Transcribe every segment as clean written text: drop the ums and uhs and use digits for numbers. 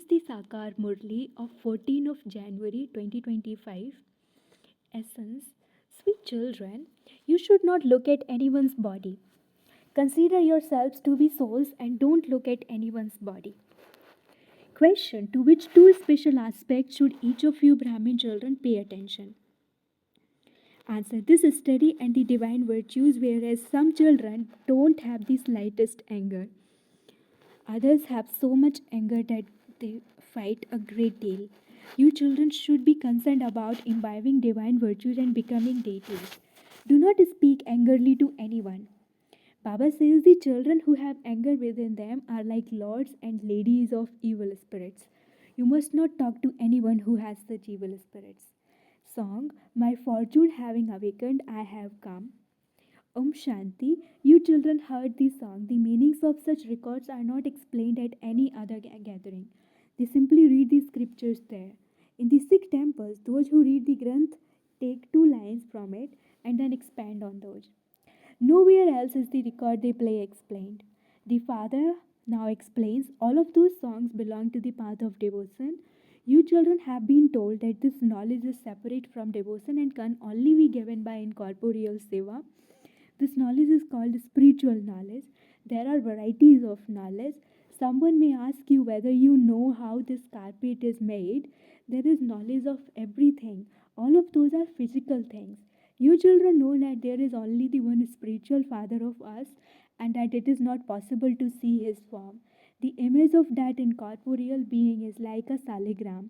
the Sakar Murli of 14th of January 2025. Essence. Sweet children, you should not look at anyone's body. Consider yourselves to be souls and don't look at anyone's body. Question. To which two special aspects should each of you Brahmin children pay attention? Answer. This study and the divine virtues, whereas some children don't have the slightest anger. Others have so much anger that they fight a great deal. You children should be concerned about imbibing divine virtues and becoming deities. Do not speak angrily to anyone. Baba says the children who have anger within them are like lords and ladies of evil spirits. You must not talk to anyone who has such evil spirits. Song. My fortune having awakened, I have come. Om Shanti. You children heard the song. The meanings of such records are not explained at any other gathering. They simply read the scriptures there. In the Sikh temples, those who read the Granth take two lines from it and then expand on those. Nowhere else is the record they play explained. The father now explains all of those songs belong to the path of devotion. You children have been told that this knowledge is separate from devotion and can only be given by incorporeal seva. This knowledge is called spiritual knowledge. There are varieties of knowledge. Someone may ask you whether you know how this carpet is made. There is knowledge of everything. All of those are physical things. You children know that there is only the one spiritual Father of us and that it is not possible to see his form. The image of that incorporeal being is like a saligram.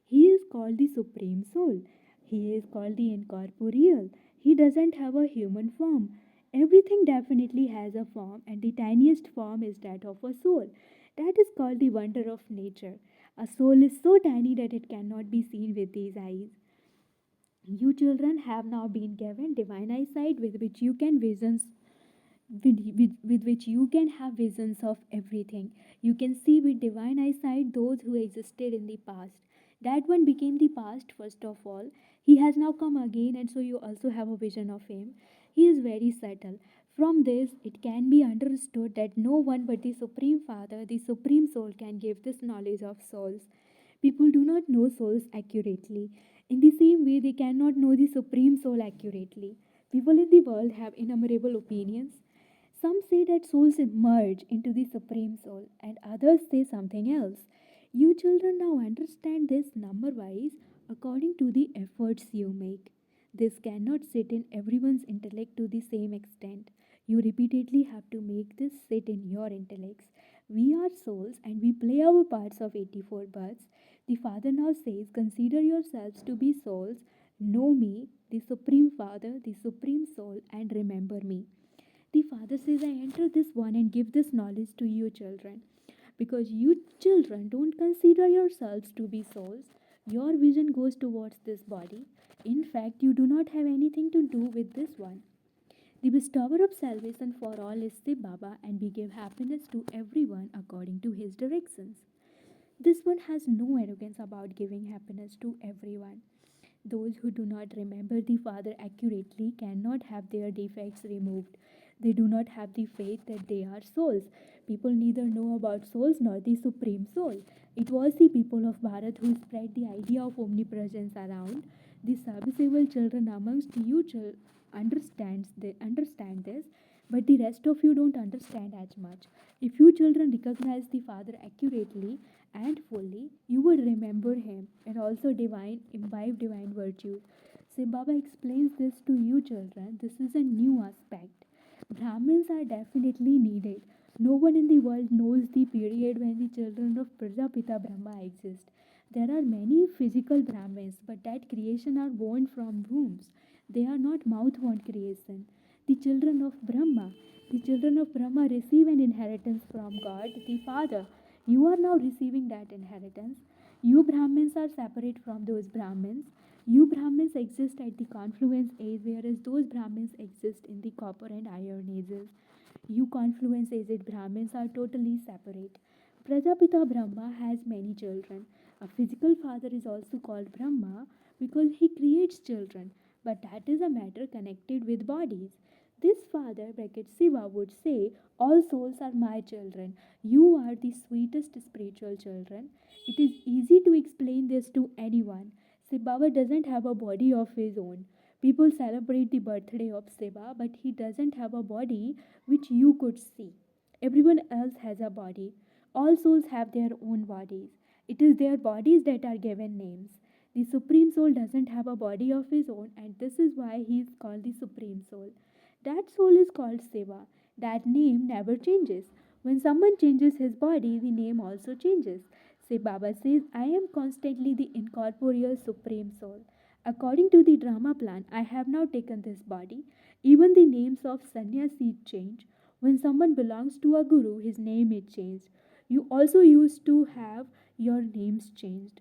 He is called the Supreme Soul. He is called the incorporeal. He doesn't have a human form. Everything definitely has a form, and the tiniest form is that of a soul. That is called the wonder of nature. A soul is so tiny that it cannot be seen with these eyes. You children have now been given divine eyesight with which you can with which you can have visions of everything. You can see with divine eyesight those who existed in the past. That one became the past first of all. He has now come again, and so you also have a vision of him. He is very subtle. From this, it can be understood that no one but the Supreme Father, the Supreme Soul, can give this knowledge of souls. People do not know souls accurately. In the same way, they cannot know the Supreme Soul accurately. People in the world have innumerable opinions. Some say that souls merge into the Supreme Soul, and others say something else. You children now understand this number wise according to the efforts you make. This cannot sit in everyone's intellect to the same extent. You repeatedly have to make this sit in your intellects. We are souls and we play our parts of 84 births. The Father now says, consider yourselves to be souls, know me, the Supreme Father, the Supreme Soul, and remember me. The Father says, I enter this one and give this knowledge to you children. Because you children don't consider yourselves to be souls, your vision goes towards this body. In fact, you do not have anything to do with this one. The bestower of salvation for all is the Baba, and we give happiness to everyone according to his directions. This one has no arrogance about giving happiness to everyone. Those who do not remember the Father accurately cannot have their defects removed. They do not have the faith that they are souls. People neither know about souls nor the Supreme Soul. It was the people of Bharat who spread the idea of omnipresence around. The serviceable children amongst you understand this, but the rest of you don't understand as much. If you children recognize the Father accurately and fully, you would remember him and also imbibe divine virtues. So Baba explains this to you children. This is a new aspect. Brahmins are definitely needed. No one in the world knows the period when the children of Prajapita Brahma exist. There are many physical Brahmins, but that creation are born from wombs. They are not mouth-born creation. The children of Brahma. The children of Brahma receive an inheritance from God, the Father. You are now receiving that inheritance. You Brahmins are separate from those Brahmins. You Brahmins exist at the confluence age, whereas those Brahmins exist in the copper and iron ages. You confluence aged Brahmins are totally separate. Prajapita Brahma has many children. A physical father is also called Brahma because he creates children, but that is a matter connected with bodies. This father, bracket Siva, would say, all souls are my children. You are the sweetest spiritual children. It is easy to explain this to anyone. Shiv Baba doesn't have a body of his own. People celebrate the birthday of Shiva, but he doesn't have a body which you could see. Everyone else has a body. All souls have their own bodies. It is their bodies that are given names. The Supreme Soul doesn't have a body of his own, and this is why he is called the Supreme Soul. That soul is called Seva. That name never changes. When someone changes his body, the name also changes. Sai Baba says, I am constantly the incorporeal Supreme Soul. According to the drama plan, I have now taken this body. Even the names of sannyasi change. When someone belongs to a guru, his name is changed. You also used to have your names changed.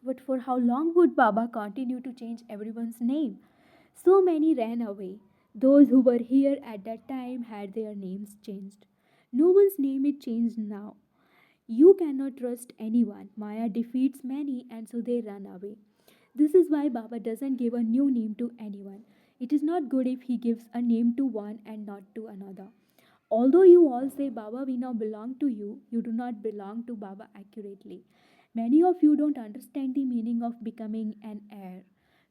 But for how long would Baba continue to change everyone's name? So many ran away. Those who were here at that time had their names changed. No one's name is changed now. You cannot trust anyone. Maya defeats many and so they run away. This is why Baba doesn't give a new name to anyone. It is not good if he gives a name to one and not to another. Although you all say, Baba, we now belong to you, you do not belong to Baba accurately. Many of you don't understand the meaning of becoming an heir.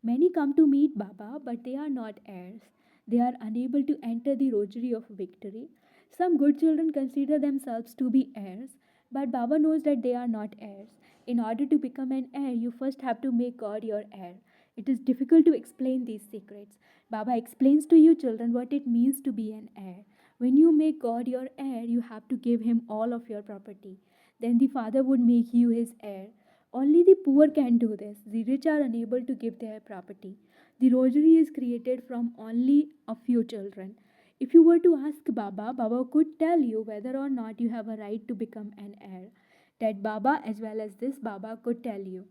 Many come to meet Baba, but they are not heirs. They are unable to enter the rosary of victory. Some good children consider themselves to be heirs, but Baba knows that they are not heirs. In order to become an heir, you first have to make God your heir. It is difficult to explain these secrets. Baba explains to you children what it means to be an heir. When you make God your heir, you have to give him all of your property. Then the father would make you his heir. Only the poor can do this. The rich are unable to give their property. The rosary is created from only a few children. If you were to ask Baba, Baba could tell you whether or not you have a right to become an heir. That Baba, as well as this Baba, could tell you.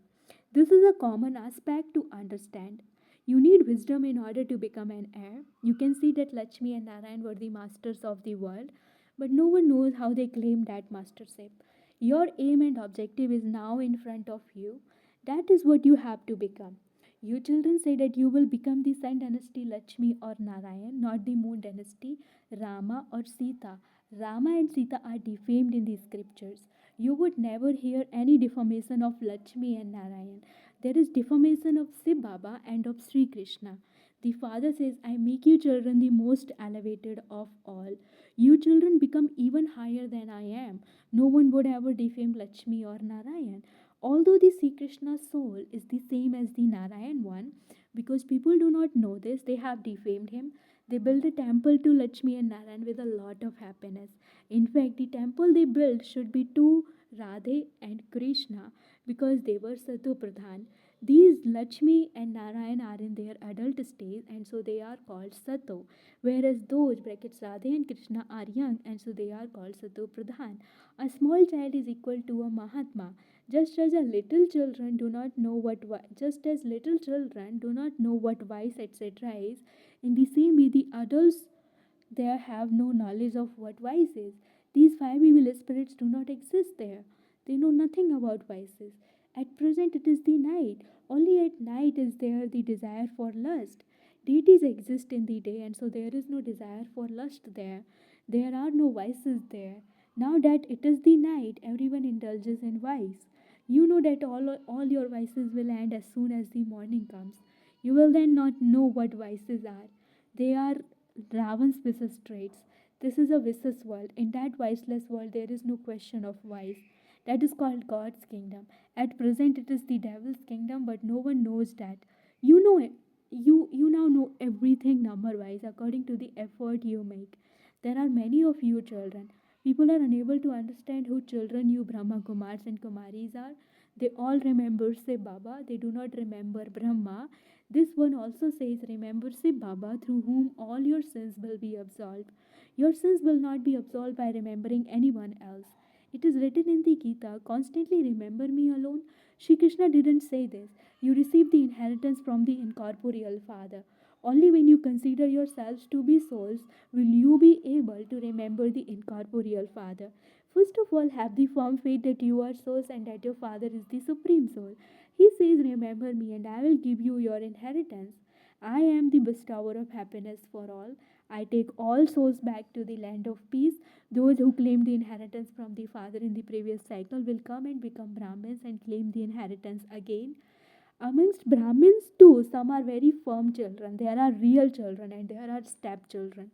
This is a common aspect to understand. You need wisdom in order to become an heir. You can see that Lakshmi and Narayan were the masters of the world, but no one knows how they claimed that mastership. Your aim and objective is now in front of you. That is what you have to become. You children say that you will become the Sun dynasty Lakshmi or Narayan, not the Moon dynasty Rama or Sita. Rama and Sita are defamed in the scriptures. You would never hear any defamation of Lakshmi and Narayan. There is defamation of Shiv Baba and of Sri Krishna. The father says, I make you children the most elevated of all. You children become even higher than I am. No one would ever defame Lakshmi or Narayan. Although the Sri Krishna soul is the same as the Narayan one, because people do not know this, they have defamed him. They built a temple to Lakshmi and Narayan with a lot of happiness. In fact, the temple they built should be to Radhe and Krishna because they were Satu Pradhan. These Lakshmi and Narayan are in their adult stage and so they are called Sato, whereas those brackets Radhe and Krishna are young and so they are called Sato Pradhan. A small child is equal to a Mahatma. Just as little children do not know what vice etc. is, in the same way the adults there have no knowledge of what vice is. These five evil spirits do not exist there. They know nothing about vices. At present, it is the night. Only at night is there the desire for lust. Deities exist in the day, and so there is no desire for lust there. There are no vices there. Now that it is the night, everyone indulges in vice. You know that all your vices will end as soon as the morning comes. You will then not know what vices are. They are Ravan's vicious traits. This is a vicious world. In that viceless world, there is no question of vice. That is called God's kingdom. At present, it is the devil's kingdom, but no one knows that. You know it. You now know everything number wise according to the effort you make. There are many of you children. People are unable to understand who children you Brahma Kumars and Kumaris are. They all remember say Baba, they do not remember Brahma. This one also says, remember say Baba, through whom all your sins will be absolved. Your sins will not be absolved by remembering anyone else. It is written in the Gita, constantly remember me alone. Shri Krishna didn't say this. You receive the inheritance from the incorporeal Father. Only when you consider yourselves to be souls will you be able to remember the incorporeal Father. First of all, have the firm faith that you are souls and that your Father is the Supreme Soul. He says, remember me and I will give you your inheritance. I am the bestower of happiness for all. I take all souls back to the land of peace. Those who claim the inheritance from the father in the previous cycle will come and become Brahmins and claim the inheritance again. Amongst Brahmins, too, some are very firm children. There are real children and there are stepchildren.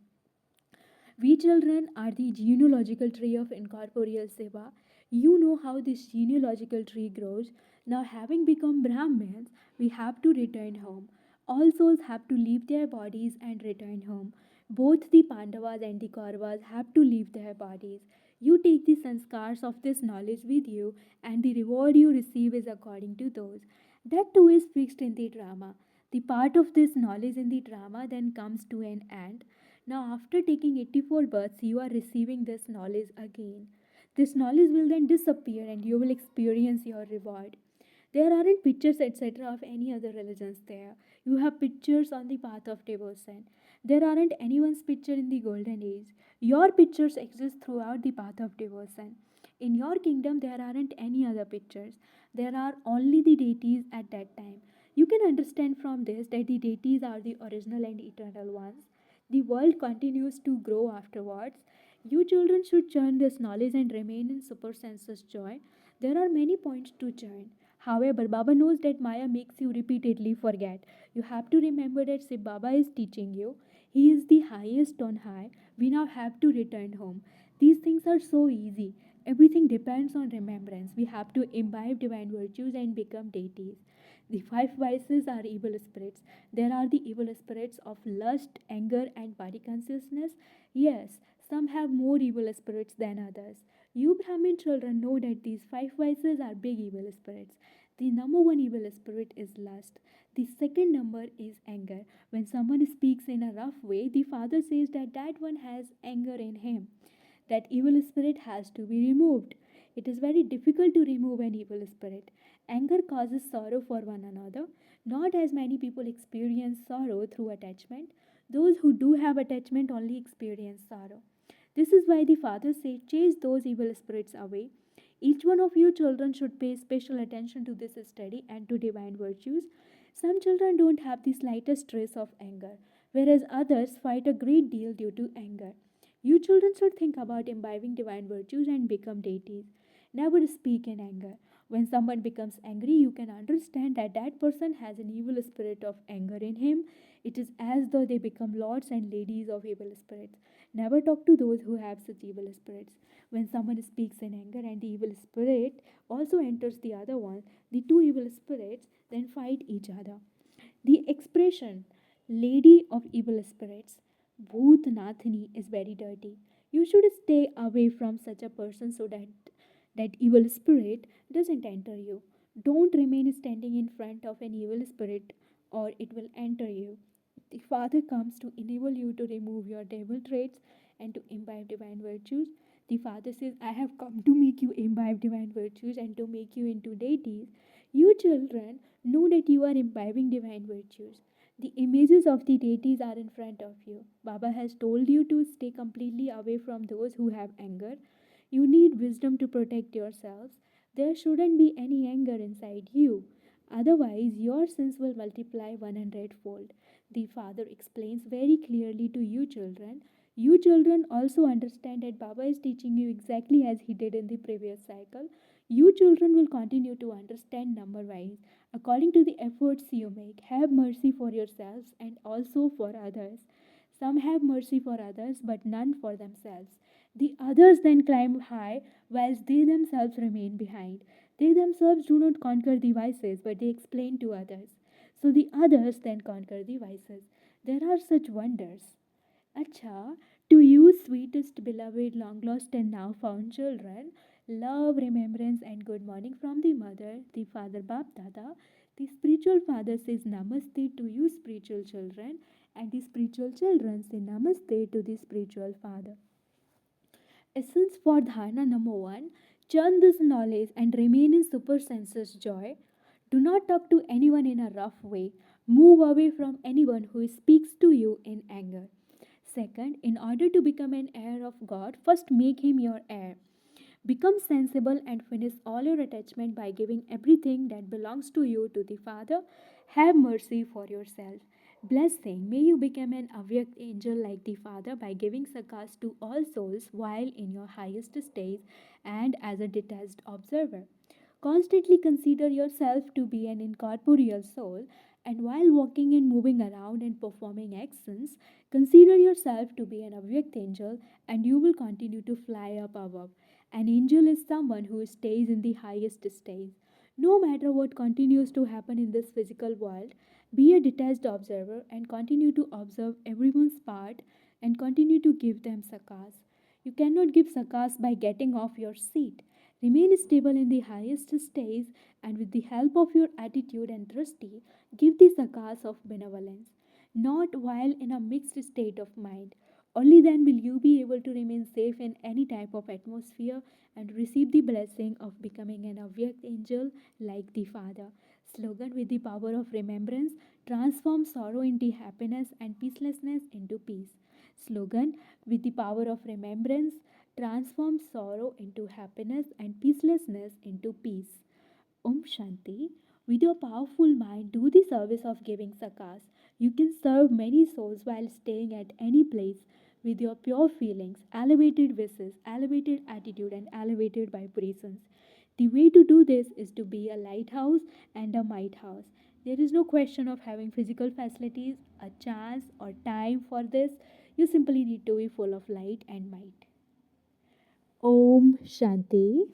We children are the genealogical tree of incorporeal Seva. You know how this genealogical tree grows. Now, having become Brahmins, we have to return home. All souls have to leave their bodies and return home. Both the Pandavas and the Kauravas have to leave their bodies. You take the sanskars of this knowledge with you, and the reward you receive is according to those. That too is fixed in the drama. The part of this knowledge in the drama then comes to an end. Now, after taking 84 births, you are receiving this knowledge again. This knowledge will then disappear and you will experience your reward. There aren't pictures, etc., of any other religions there. You have pictures on the path of devotion. There aren't anyone's picture in the golden age. Your pictures exist throughout the path of devotion. In your kingdom, there aren't any other pictures. There are only the deities at that time. You can understand from this that the deities are the original and eternal ones. The world continues to grow afterwards. You children should churn this knowledge and remain in super senses joy. There are many points to churn. However, Baba knows that Maya makes you repeatedly forget. You have to remember that Sib Baba is teaching you. He is the highest on high. We now have to return home. These things are so easy. Everything depends on remembrance. We have to imbibe divine virtues and become deities. The five vices are evil spirits. There are the evil spirits of lust, anger, and body consciousness. Yes, some have more evil spirits than others. You Brahmin children know that these five vices are big evil spirits. The number one evil spirit is lust. The second number is anger. When someone speaks in a rough way, the father says that that one has anger in him. That evil spirit has to be removed. It is very difficult to remove an evil spirit. Anger causes sorrow for one another. Not as many people experience sorrow through attachment. Those who do have attachment only experience sorrow. This is why the father said, chase those evil spirits away. Each one of you children should pay special attention to this study and to divine virtues. Some children don't have the slightest trace of anger, whereas others fight a great deal due to anger. You children should think about imbibing divine virtues and become deities. Never speak in anger. When someone becomes angry, you can understand that that person has an evil spirit of anger in him. It is as though they become lords and ladies of evil spirits. Never talk to those who have such evil spirits. When someone speaks in anger and the evil spirit also enters the other one, the two evil spirits then fight each other. The expression Lady of Evil Spirits, Bhutnathini, is very dirty. You should stay away from such a person so that that evil spirit doesn't enter you. Don't remain standing in front of an evil spirit or it will enter you. The Father comes to enable you to remove your devil traits and to imbibe divine virtues. The Father says, I have come to make you imbibe divine virtues and to make you into deities. You children know that you are imbibing divine virtues. The images of the deities are in front of you. Baba has told you to stay completely away from those who have anger. You need wisdom to protect yourselves. There shouldn't be any anger inside you. Otherwise, your sins will multiply 100-fold. The Father explains very clearly to you children. You children also understand that Baba is teaching you exactly as he did in the previous cycle. You children will continue to understand number wise according to the efforts you make. Have mercy for yourselves and also for others. Some have mercy for others, but none for themselves. The others then climb high, whilst they themselves remain behind. They themselves do not conquer the vices, but they explain to others. So the others then conquer the vices. There are such wonders. Acha, to you, sweetest, beloved, long lost, and now found children, love, remembrance, and good morning from the mother, the father, Bap Dada. The spiritual father says namaste to you, spiritual children, and the spiritual children say namaste to the spiritual father. Essence for dharana number one, churn this knowledge and remain in super senses joy. Do not talk to anyone in a rough way. Move away from anyone who speaks to you in anger. Second, in order to become an heir of God, first make him your heir. Become sensible and finish all your attachment by giving everything that belongs to you to the Father. Have mercy for yourself. Blessing, may you become an avyakt angel like the Father by giving success to all souls while in your highest stage and as a detached observer. Constantly consider yourself to be an incorporeal soul, and while walking and moving around and performing actions, consider yourself to be an avyakt angel, and you will continue to fly up above. An angel is someone who stays in the highest stage. No matter what continues to happen in this physical world, be a detached observer and continue to observe everyone's part and continue to give them sakas. You cannot give sakas by getting off your seat. Remain stable in the highest stage, and with the help of your attitude and drishti, give the sakas of benevolence, not while in a mixed state of mind. Only then will you be able to remain safe in any type of atmosphere and receive the blessing of becoming an avyakt angel like the Father. Slogan: with the power of remembrance, transform sorrow into happiness and peacelessness into peace. Slogan: with the power of remembrance, transform sorrow into happiness and peacelessness into peace. Om Shanti. With your powerful mind, do the service of giving sakas. You can serve many souls while staying at any place with your pure feelings, elevated wishes, elevated attitude, and elevated vibrations. The way to do this is to be a lighthouse and a might house. There is no question of having physical facilities, a chance, or time for this. You simply need to be full of light and might. Om Shanti.